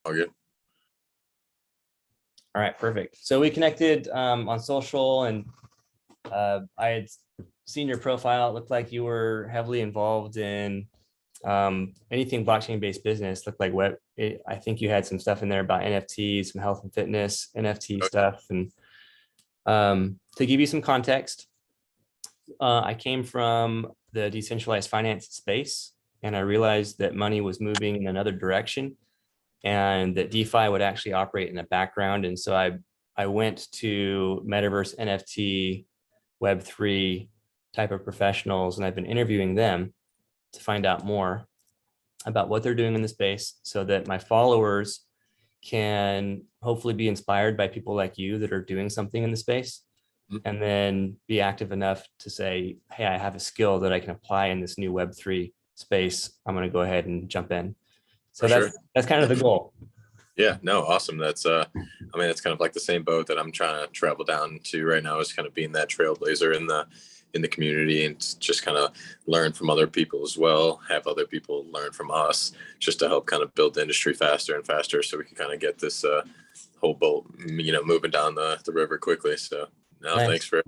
All good. All right, perfect. So we connected on social, and I had seen your profile. It looked like you were heavily involved in anything blockchain-based business. Looked like I think you had some stuff in there about NFTs, some health and fitness NFT stuff. And to give you some context, I came from the decentralized finance space, and I realized that money was moving in another direction, and that DeFi would actually operate in the background. And so I went to metaverse, NFT, Web3 type of professionals, and I've been interviewing them to find out more about what they're doing in the space, so that my followers can hopefully be inspired by people like you that are doing something in the space, and then be active enough to say, hey, I have a skill that I can apply in this new Web3 space. I'm going to go ahead and jump in. So that's kind of the goal. Yeah, no, awesome. That's I mean, it's kind of like the same boat that I'm trying to travel down to right now, is kind of being that trailblazer in the community, and just kind of learn from other people as well, have other people learn from us, just to help kind of build the industry faster and faster, so we can kind of get this whole boat, moving down the river quickly. So no, nice. Thanks for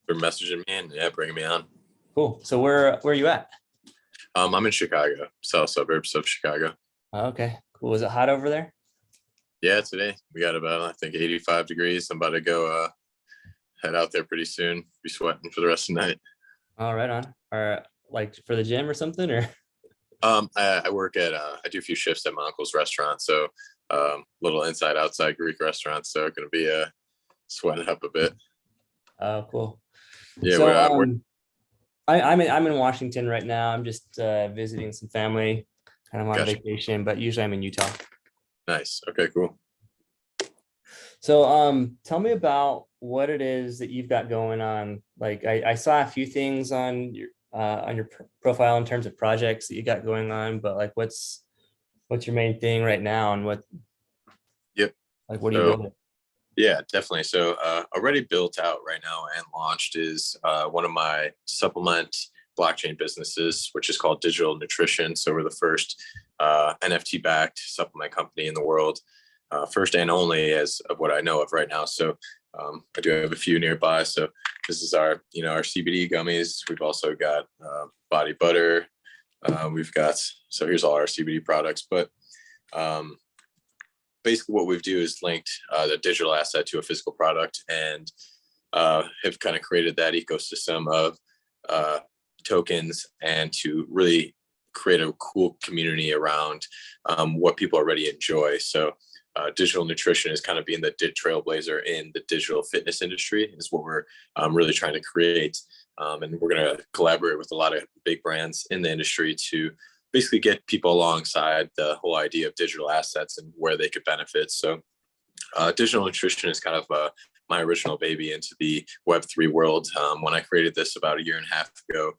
messaging me and bringing me on. Cool. So where are you at? I'm in Chicago, south suburbs of Chicago. Okay, cool. Is it hot over there? Yeah, today we got about, I think, 85 degrees. I'm about to go head out there pretty soon. Be sweating for the rest of the night. All right, on. Or like for the gym or something, or? I work at I do a few shifts at my uncle's restaurant, so little inside outside Greek restaurant. So going to be sweating up a bit. Oh, cool. Yeah, so I'm in Washington right now. I'm just visiting some family, kind of on vacation, but usually I'm in Utah. Nice. Okay, cool. So tell me about what it is that you've got going on. Like I saw a few things on your profile in terms of projects that you got going on, but like what's your main thing right now, and what are you building? Yeah, definitely. So already built out right now and launched is one of my supplement blockchain businesses, which is called Digital Nutrition. So we're the first NFT backed supplement company in the world, first and only as of what I know of right now. So I do have a few nearby. So this is our CBD gummies. We've also got body butter. So here's all our CBD products, but basically what we've do is linked the digital asset to a physical product, and have kind of created that ecosystem of tokens, and to really create a cool community around what people already enjoy. So digital nutrition is kind of being the trailblazer in the digital fitness industry, is what we're really trying to create. And we're going to collaborate with a lot of big brands in the industry to basically get people alongside the whole idea of digital assets and where they could benefit. So digital nutrition is kind of my original baby into the Web3 world. When I created this about 1.5 years ago,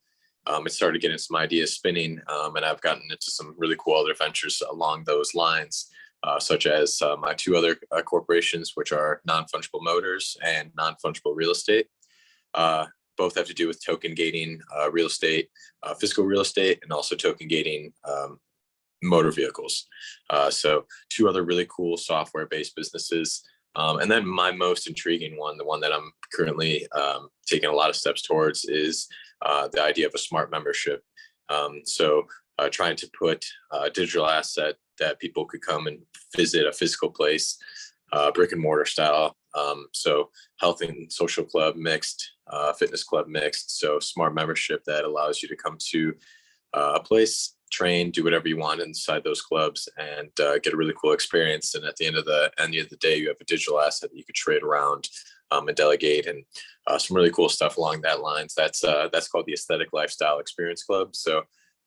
it started getting some ideas spinning, and I've gotten into some really cool other ventures along those lines, such as my two other corporations, which are Non-Fungible Motors and Non-Fungible Real Estate. Both have to do with token gating real estate, physical real estate, and also token gating motor vehicles. So two other really cool software-based businesses. And then my most intriguing one, the one that I'm currently taking a lot of steps towards, is the idea of a smart membership. So trying to put a digital asset that people could come and visit a physical place, brick and mortar style. So health and social club mixed, fitness club mixed. So smart membership that allows you to come to a place, train, do whatever you want inside those clubs, and get a really cool experience. And at the end of the day, you have a digital asset that you could trade around and delegate, and some really cool stuff along that lines. That's called the Aesthetic Lifestyle Experience Club. So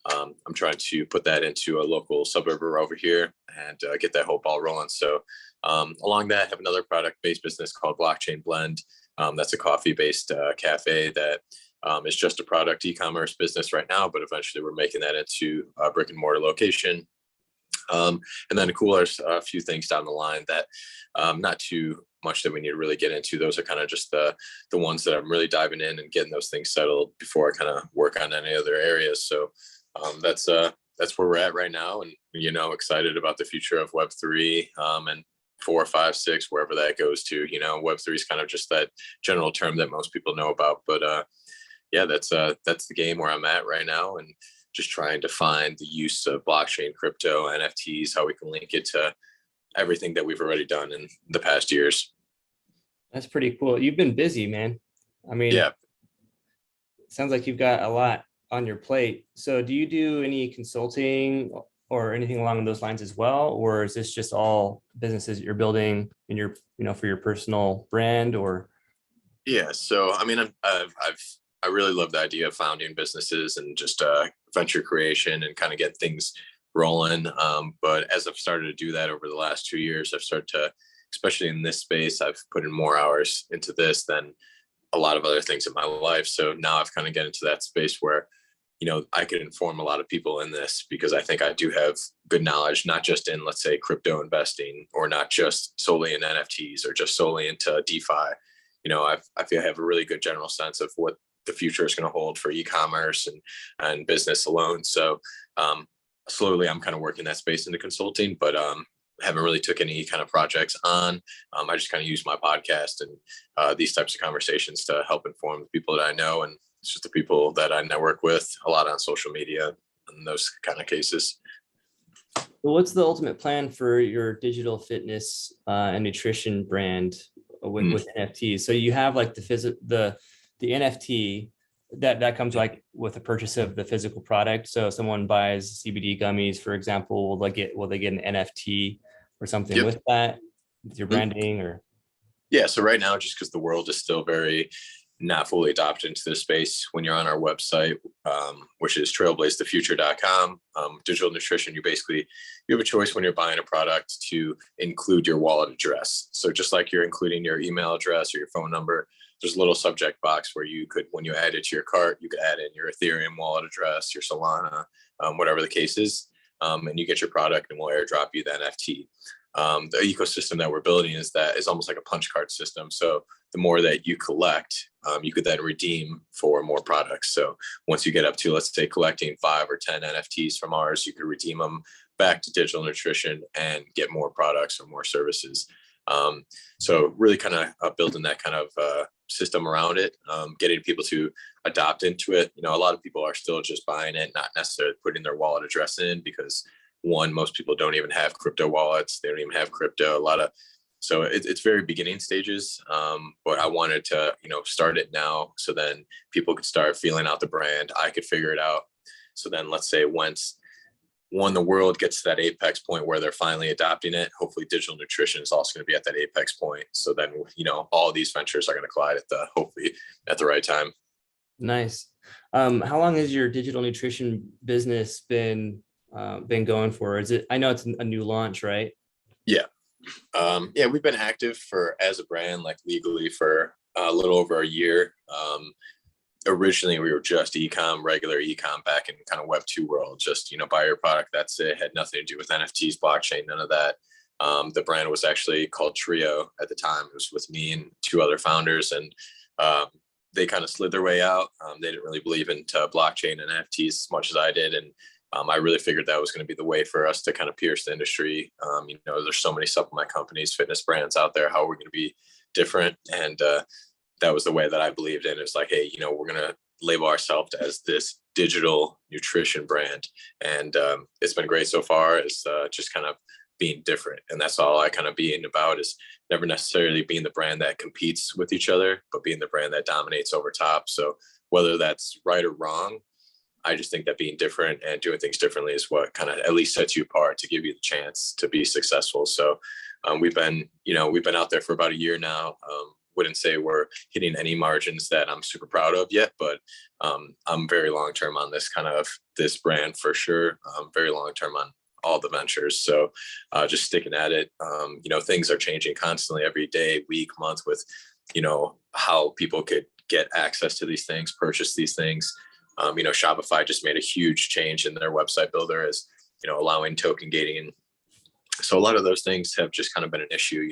I'm trying to put that into a local suburb over here and get that whole ball rolling. So along that, I have another product-based business called Blockchain Blend. That's a coffee-based cafe that is just a product e-commerce business right now, but eventually we're making that into a brick and mortar location. And then a few things down the line that not too much that we need to really get into. Those are kind of just the ones that I'm really diving in and getting those things settled before I kind of work on any other areas. So that's that's where we're at right now. And, excited about the future of Web3, and 4, 5, 6, wherever that goes to. Web3 is kind of just that general term that most people know about. But yeah, that's the game where I'm at right now, and just trying to find the use of blockchain, crypto, NFTs, how we can link it to everything that we've already done in the past years. That's pretty cool. You've been busy, man. I mean, Yeah. sounds like you've got a lot on your plate. So do you do any consulting or anything along those lines as well? Or is this just all businesses that you're building in your, for your personal brand? Or Yeah. So, I mean, I really love the idea of founding businesses and just venture creation and kind of get things rolling. But as I've started to do that over the last 2 years, I've started to, especially in this space, I've put in more hours into this than a lot of other things in my life. So now I've kind of get into that space where, I could inform a lot of people in this, because I think I do have good knowledge, not just in, let's say, crypto investing, or not just solely in NFTs or just solely into DeFi. I feel I have a really good general sense of what the future is going to hold for e-commerce and business alone. So slowly I'm kind of working that space into consulting, but haven't really took any kind of projects on. I just kind of use my podcast and these types of conversations to help inform the people that I know, and it's just the people that I network with a lot on social media and those kind of cases. what's the ultimate plan for your digital fitness and nutrition brand with NFTs? So you have like the NFT that comes like with the purchase of the physical product. So if someone buys CBD gummies, for example, will they get an NFT or something with that, with your branding? Or yeah, so right now, just because the world is still very not fully adopted into this space, when you're on our website, which is trailblazethefuture.com, digital nutrition, you have a choice when you're buying a product to include your wallet address. So just like you're including your email address or your phone number, there's a little subject box where you could, when you add it to your cart, you could add in your Ethereum wallet address, your Solana, whatever the case is, and you get your product and we'll airdrop you the NFT. The ecosystem that we're building is almost like a punch card system. So the more that you collect, you could then redeem for more products. So once you get up to, let's say, collecting 5 or 10 NFTs from ours, you could redeem them back to Digital Nutrition and get more products or more services. So really kind of building that kind of system around it, getting people to adopt into it. A lot of people are still just buying it, not necessarily putting their wallet address in, because one, most people don't even have crypto wallets. They don't even have crypto. So it's very beginning stages. But I wanted to, start it now, so then people could start feeling out the brand. I could figure it out. So then, let's say once the world gets to that apex point where they're finally adopting it, hopefully digital nutrition is also going to be at that apex point. So then, all these ventures are going to collide hopefully at the right time. Nice. How long has your digital nutrition business been going for? I know it's a new launch, right? Yeah. We've been active as a brand, like legally, for a little over a year. Originally we were just regular ecom back in kind of Web 2 world, just, buy your product, that's it. Had nothing to do with NFTs, blockchain, none of that. The brand was actually called Trio at the time. It was with me and 2 other founders, and they kind of slid their way out. They didn't really believe into blockchain and NFTs as much as I did. And I really figured that was going to be the way for us to kind of pierce the industry. There's so many supplement companies, fitness brands out there. How are we going to be different? And that was the way that I believed in. It's like, hey, we're going to label ourselves as this digital nutrition brand. And it's been great so far. It's just kind of being different. And that's all I kind of being about, is never necessarily being the brand that competes with each other, but being the brand that dominates over top. So whether that's right or wrong, I just think that being different and doing things differently is what kind of at least sets you apart, to give you the chance to be successful. So we've been out there for about a year now. Wouldn't say we're hitting any margins that I'm super proud of yet, but I'm very long-term on this brand for sure. Very long-term on all the ventures. So just sticking at it. Things are changing constantly every day, week, month, with, how people could get access to these things, purchase these things. Shopify just made a huge change in their website builder, as, allowing token gating. So a lot of those things have just kind of been an issue.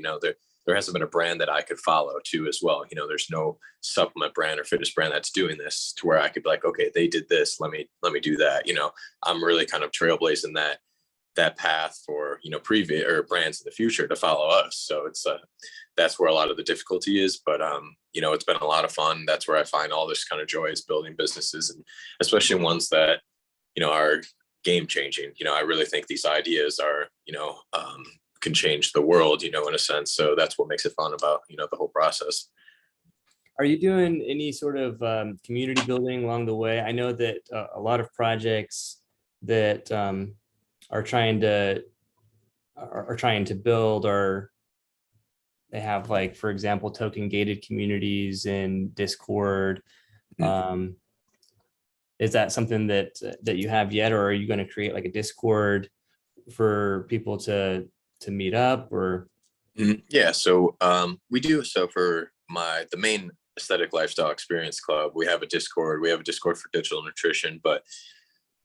there hasn't been a brand that I could follow to as well. There's no supplement brand or fitness brand that's doing this to where I could be like, okay, they did this, let me do that. I'm really kind of trailblazing that path for previous or brands in the future to follow us. So it's that's where a lot of the difficulty is, but it's been a lot of fun. That's where I find all this kind of joy, is building businesses, and especially ones that are game changing. I really think these ideas are can change the world, in a sense. So that's what makes it fun about the whole process. Are you doing any sort of community building along the way? I know that a lot of projects that are trying to build, or they have, like, for example, token gated communities in Discord. Is that something that you have yet, or are you going to create like a Discord for people to meet up, or? Yeah, so we do. So for the main aesthetic lifestyle experience club, we have a Discord. We have a Discord for digital nutrition. But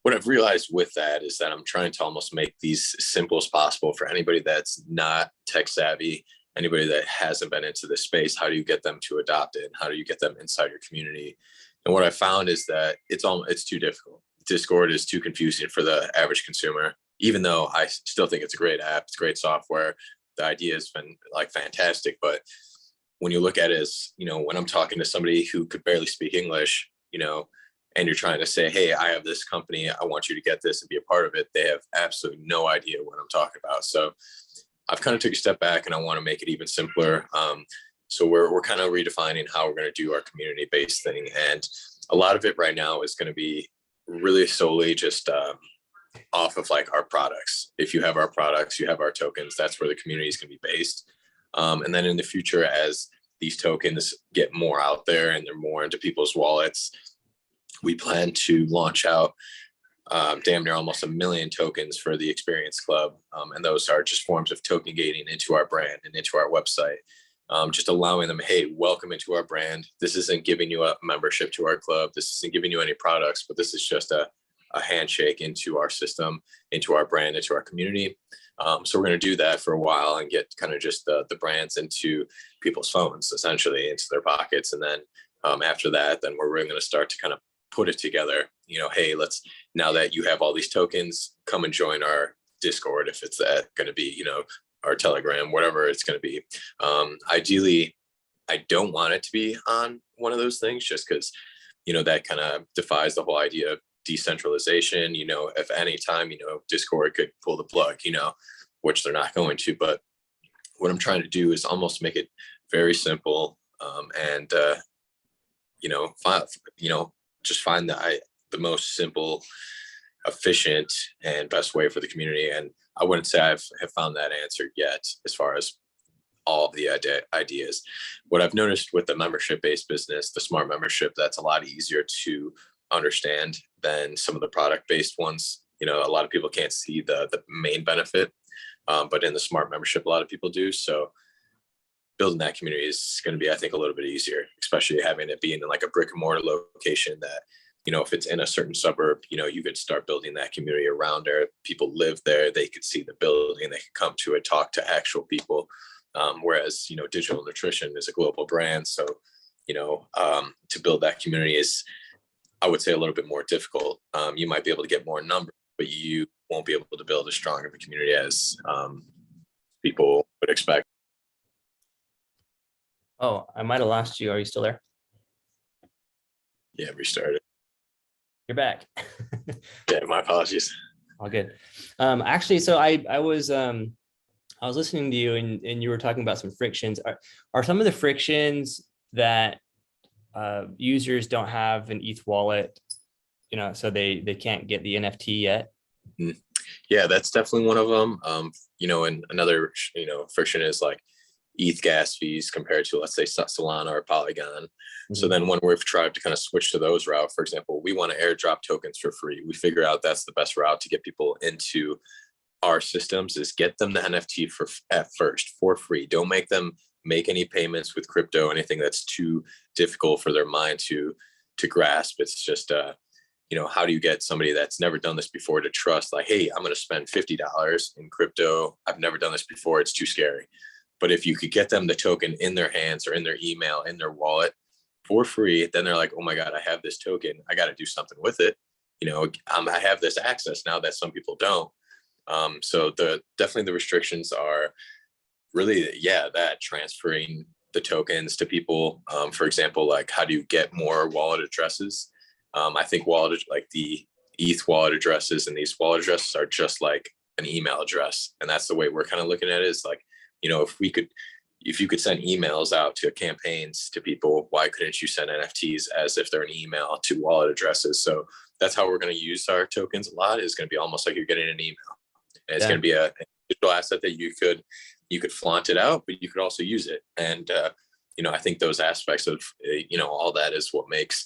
what I've realized with that is that I'm trying to almost make these as simple as possible for anybody that's not tech savvy, anybody that hasn't been into this space. How do you get them to adopt it? And how do you get them inside your community? And what I found is that it's too difficult. Discord is too confusing for the average consumer, even though I still think it's a great app. It's great software. The idea has been like fantastic. But when you look at it as, when I'm talking to somebody who could barely speak English, and you're trying to say, hey, I have this company, I want you to get this and be a part of it, they have absolutely no idea what I'm talking about. So I've kind of took a step back, and I want to make it even simpler. So we're kind of redefining how we're going to do our community-based thing. And a lot of it right now is going to be really solely just off of like our products. If you have our products, you have our tokens, that's where the community is going to be based. And then in the future, as these tokens get more out there and they're more into people's wallets, we plan to launch out damn near almost 1 million tokens for the Experience Club. And those are just forms of token gating into our brand and into our website. Just allowing them, hey, welcome into our brand. This isn't giving you a membership to our club. This isn't giving you any products, but this is just a handshake into our system, into our brand, into our community. So we're going to do that for a while and get kind of just the brands into people's phones, essentially into their pockets. And then after that, then we're really going to start to kind of put it together. Hey, now that you have all these tokens, come and join our Discord, if it's going to be, our Telegram, whatever it's going to be. Ideally, I don't want it to be on one of those things, just because, that kind of defies the whole idea of decentralization. If any time, Discord could pull the plug, which they're not going to. But what I'm trying to do is almost make it very simple, and just find the most simple, efficient, and best way for the community. And I wouldn't say have found that answer yet as far as all of the ideas. What I've noticed with the membership-based business, the smart membership, that's a lot easier to understand than some of the product-based ones. A lot of people can't see the main benefit, but in the smart membership, a lot of people do. So building that community is going to be, I think, a little bit easier, especially having it being in like a brick and mortar location that, if it's in a certain suburb, you could start building that community around there. People live there, they could see the building, they could come to it, talk to actual people. Whereas, digital nutrition is a global brand. So, to build that community is, I would say, a little bit more difficult. You might be able to get more numbers, but you won't be able to build as strong of a community as people would expect. Oh, I might have lost you. Are you still there? Yeah, restarted. You're back. Yeah, my apologies. All good. Actually, so I was listening to you, and you were talking about some frictions. Are some of the frictions that users don't have an ETH wallet, so they can't get the NFT yet? Yeah, that's definitely one of them. And another, friction is like ETH gas fees compared to, let's say, Solana or Polygon. Mm-hmm. So then when we've tried to kind of switch to those routes, for example, we want to airdrop tokens for free. We figure out that's the best route to get people into our systems, is get them the NFT at first for free. Don't make them make any payments with crypto, anything that's too difficult for their mind to grasp. It's just, how do you get somebody that's never done this before to trust, like, hey, I'm going to spend $50 in crypto. I've never done this before. It's too scary. But if you could get them the token in their hands or in their email, in their wallet for free, then they're like, oh my God, I have this token. I got to do something with it. I have this access now that some people don't. So definitely the restrictions are really, that transferring the tokens to people. For example, like how do you get more wallet addresses? I think like the ETH wallet addresses and these wallet addresses are just like an email address. And that's the way we're kind of looking at it, is like, if you could send emails out to campaigns to people, why couldn't you send NFTs as if they're an email to wallet addresses? So that's how we're going to use our tokens a lot. Is going to be almost like you're getting an email. And it's going to be a digital asset that you could flaunt it out, but you could also use it. And, I think those aspects of, all that is what makes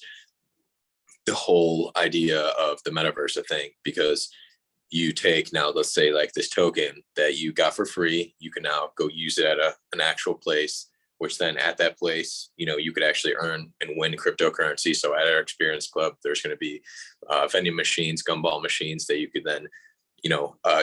the whole idea of the metaverse a thing, because you take now, let's say like this token that you got for free, you can now go use it at an actual place, which then at that place, you could actually earn and win cryptocurrency. So at our experience club, there's going to be vending machines, gumball machines that you could then,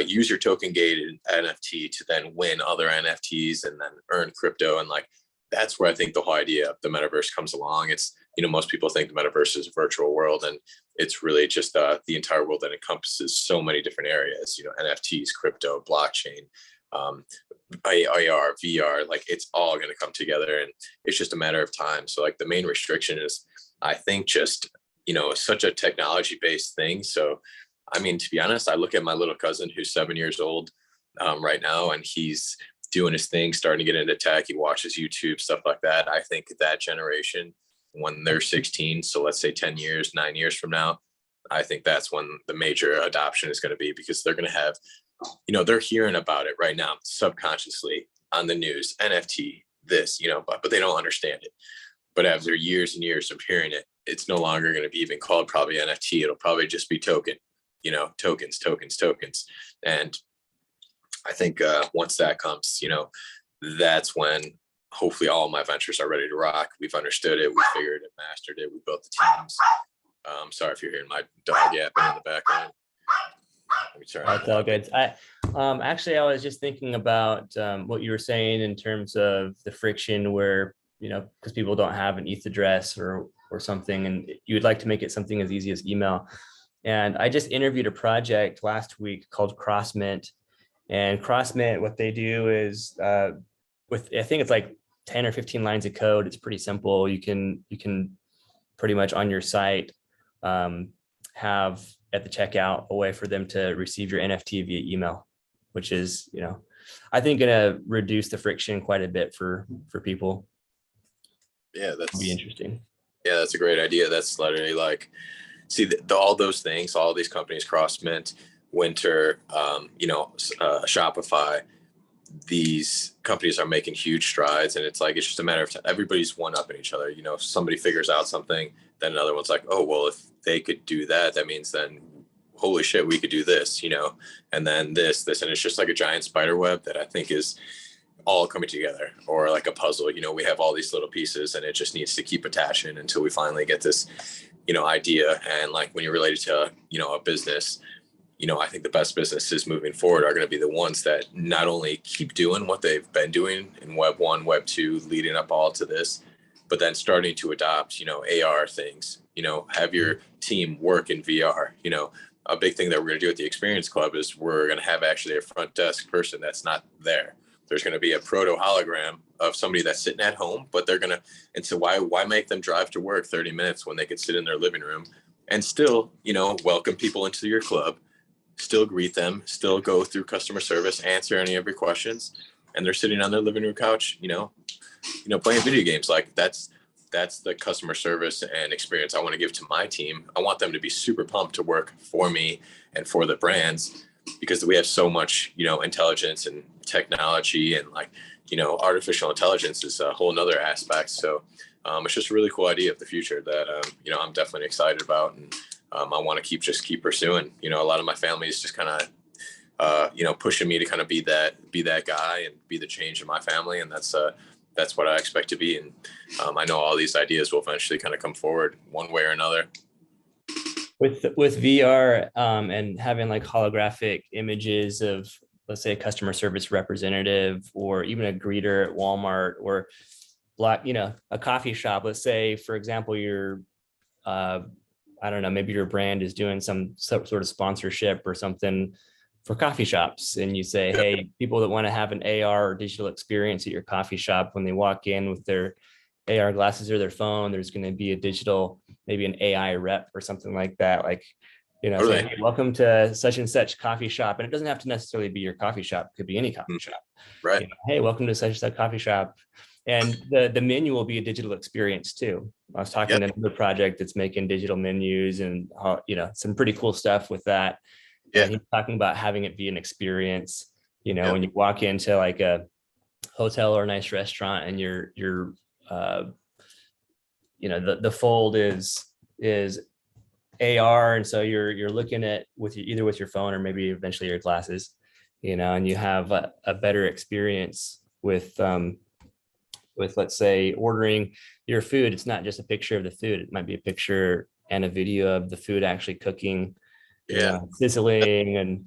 use your token gated NFT to then win other NFTs and then earn crypto. And like, that's where I think the whole idea of the metaverse comes along. It's, most people think the metaverse is a virtual world, and it's really just the entire world that encompasses so many different areas, NFTs, crypto, blockchain, AR, VR, like it's all going to come together, and it's just a matter of time. So like the main restriction is, I think, just, such a technology based thing. So, I mean, to be honest, I look at my little cousin who's 7 years old right now, and he's doing his thing, starting to get into tech. He watches YouTube, stuff like that. I think that generation, when they're 16, so let's say 10 years, 9 years from now, I think that's when the major adoption is going to be, because they're going to have, they're hearing about it right now subconsciously on the news, NFT, this, but they don't understand it. But after years and years of hearing it, it's no longer going to be even called probably NFT. It'll probably just be token, tokens. And I think once that comes, that's when hopefully all my ventures are ready to rock. We've understood it. We figured it, mastered it. We built the teams. Sorry if you're hearing my dog yapping in the background. That's all good. Actually, I was just thinking about what you were saying in terms of the friction where, because people don't have an ETH address or something, and you would like to make it something as easy as email. And I just interviewed a project last week called CrossMint. And CrossMint, what they do is I think it's like 10 or 15 lines of code. It's pretty simple. You can pretty much on your site have at the checkout a way for them to receive your NFT via email, which is, I think going to reduce the friction quite a bit for people. Yeah, that'd be interesting. Yeah, that's a great idea. That's literally like, see all those things, all these companies, CrossMint, Winter, Shopify, these companies are making huge strides, and it's just a matter of time. Everybody's one up in each other. Somebody figures out something, then another one's like, oh, well, if they could do that, that means then, holy shit, we could do this, and then this, and it's just like a giant spider web that I think is all coming together, or like a puzzle. We have all these little pieces, and it just needs to keep attaching until we finally get this, idea. And like when you're related to, a business, I think the best businesses moving forward are going to be the ones that not only keep doing what they've been doing in Web 1, Web 2, leading up all to this, but then starting to adopt, AR things, have your team work in VR. A big thing that we're going to do at the Experience Club is we're going to have actually a front desk person that's not there. There's going to be a proto hologram of somebody that's sitting at home, but they're going to, and so why make them drive to work 30 minutes when they could sit in their living room and still, welcome people into your club, still greet them, still go through customer service, answer any of your questions, and they're sitting on their living room couch, playing video games. Like that's the customer service and experience I want to give to my team. I want them to be super pumped to work for me and for the brands, because we have so much, intelligence and technology, and artificial intelligence is a whole nother aspect. So it's just a really cool idea of the future that, I'm definitely excited about. And I want to keep pursuing. A lot of my family is just kind of, pushing me to kind of be that guy and be the change in my family. And that's what I expect to be. And I know all these ideas will eventually kind of come forward one way or another. With VR and having like holographic images of let's say a customer service representative, or even a greeter at Walmart, or a coffee shop. Let's say, for example, you're, I don't know, maybe your brand is doing some sort of sponsorship or something for coffee shops. And you say, hey, people that want to have an AR or digital experience at your coffee shop, when they walk in with their AR glasses or their phone, there's going to be a digital, maybe an AI rep or something like that. Like, say, hey, welcome to such and such coffee shop. And it doesn't have to necessarily be your coffee shop. It could be any coffee shop. Right. Hey, welcome to such and such coffee shop. And the menu will be a digital experience too. I was talking to another project that's making digital menus and some pretty cool stuff with that. And he's talking about having it be an experience. When you walk into like a hotel or a nice restaurant, and the fold is AR, and so you're looking at either with your phone or maybe eventually your glasses, and you have a better experience with let's say ordering your food. It's not just a picture of the food. It might be a picture and a video of the food actually cooking, sizzling. And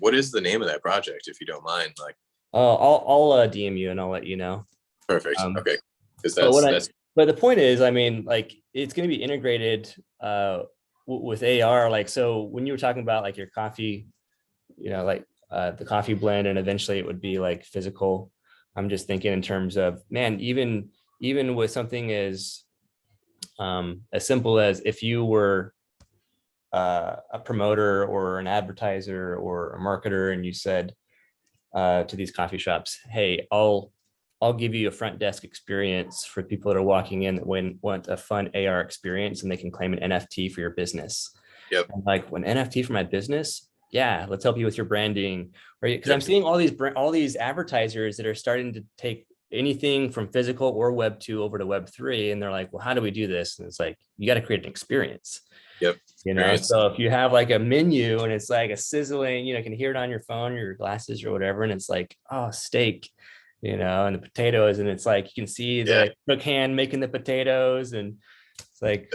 what is the name of that project, if you don't mind? Like, I'll DM you and I'll let you know. Perfect. Okay. But the point is, I mean, like, it's going to be integrated with AR. Like, so when you were talking about like your coffee, the coffee blend, and eventually it would be like physical. I'm just thinking in terms of, man, even with something as simple as if you were a promoter or an advertiser or a marketer, and you said to these coffee shops, hey, I'll give you a front desk experience for people that are walking in that want a fun AR experience, and they can claim an NFT for your business. Yep. And like, an NFT for my business? Yeah, let's help you with your branding. Because I'm seeing all these advertisers that are starting to take anything from physical or Web 2 over to Web 3, and they're like, well, how do we do this? And it's like, you got to create an experience. Yep. So if you have like a menu and it's like a sizzling, you can hear it on your phone or your glasses or whatever, and it's like, oh, steak, and the potatoes, and it's like you can see the cook hand making the potatoes, and it's like,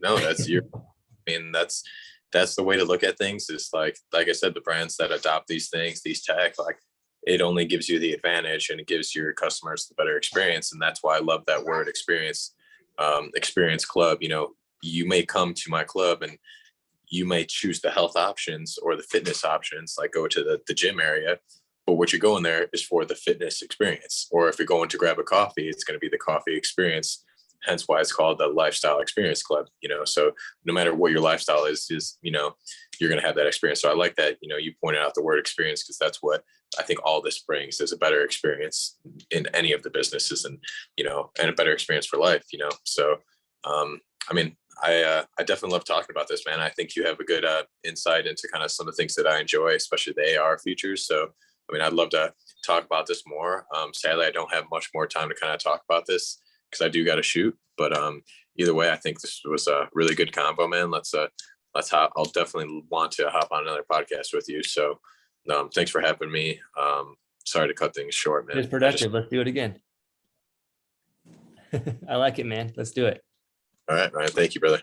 no, that's that's the way to look at things. Is like I said, the brands that adopt these things, these tech, like, it only gives you the advantage, and it gives your customers the better experience. And that's why I love that word experience. Experience club. You may come to my club and you may choose the health options or the fitness options, like go to the gym area, but what you're going there is for the fitness experience. Or if you're going to grab a coffee, it's going to be the coffee experience. Hence why it's called the Lifestyle Experience Club. So no matter what your lifestyle is you're going to have that experience. So I like that, you pointed out the word experience, because that's what I think all this brings, is a better experience in any of the businesses, and, and a better experience for life, So, I mean, I definitely love talking about this, man. I think you have a good insight into kind of some of the things that I enjoy, especially the AR features. So, I mean, I'd love to talk about this more. Sadly, I don't have much more time to kind of talk about this, because I do got to shoot. But either way, I think this was a really good convo, man. I'll definitely want to hop on another podcast with you. So thanks for having me. Sorry to cut things short, man. It's productive. Let's do it again. I like it, man. Let's do it. All right, Ryan. Thank you, brother.